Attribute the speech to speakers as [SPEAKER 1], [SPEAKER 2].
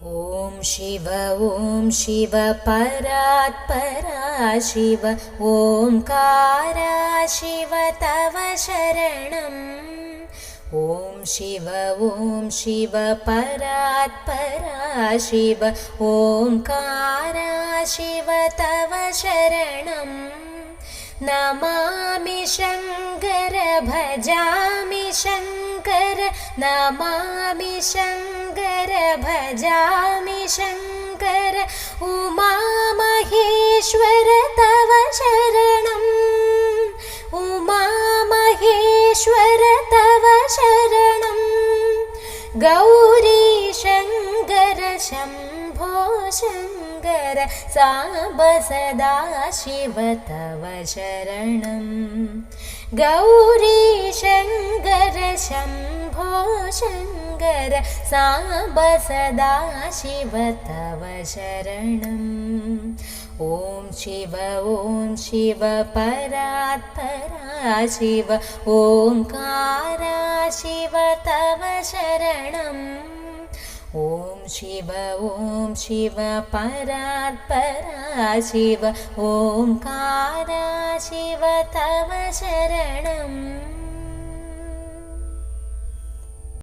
[SPEAKER 1] ॐ शिव परात्परा शिव ओंकारा शिव तव शरणम्। ॐ शिव परात्परा शिव ओंकारा शिव तव शरणम्। नमामि शङ्कर भजामि शङ्कर नमामि शङ्कर भजामि शङ्कर उमा महेश्वर तव शरणम्। उमा महेश्वर तव शरणम्। गौरी शङ्कर शम्भो शङ्कर साम्ब सदा शिव तव शरणम्। गौरी शङ्कर शम्भो शङ्कर साम्ब सदा शिव तव शरणम्। ॐ शिव परात्परा शिव ओंकारा शिव तव शरणम्। ॐ शिव परात्परा शिव ओंकारा शिव तव शरणम्।